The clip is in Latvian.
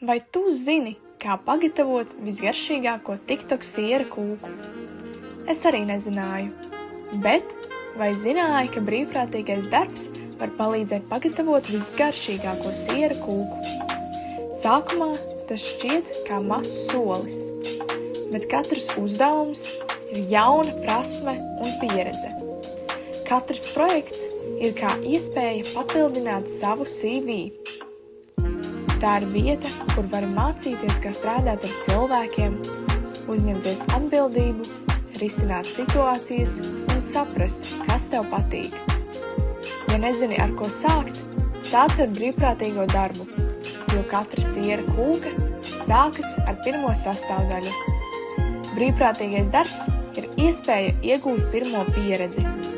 Vai tu zini, kā pagatavot visgaršīgāko TikTok siera kūku? Es arī nezināju. Bet vai zināji, ka brīvprātīgais darbs var palīdzēt pagatavot visgaršīgāko siera kūku? Sākumā tas šķiet kā mazs solis, bet katrs uzdevums ir jauna prasme un pieredze. Katrs projekts ir kā iespēja papildināt savu CV. Tā ir vieta, kur var mācīties, kā strādāt ar cilvēkiem, uzņemties atbildību, risināt situācijas un saprast, kas tev patīk. Ja nezini, ar ko sākt, sāc ar brīvprātīgo darbu, jo katra siera kūka sākas ar pirmo sastāvdaļu. Brīvprātīgais darbs ir iespēja iegūt pirmo pieredzi.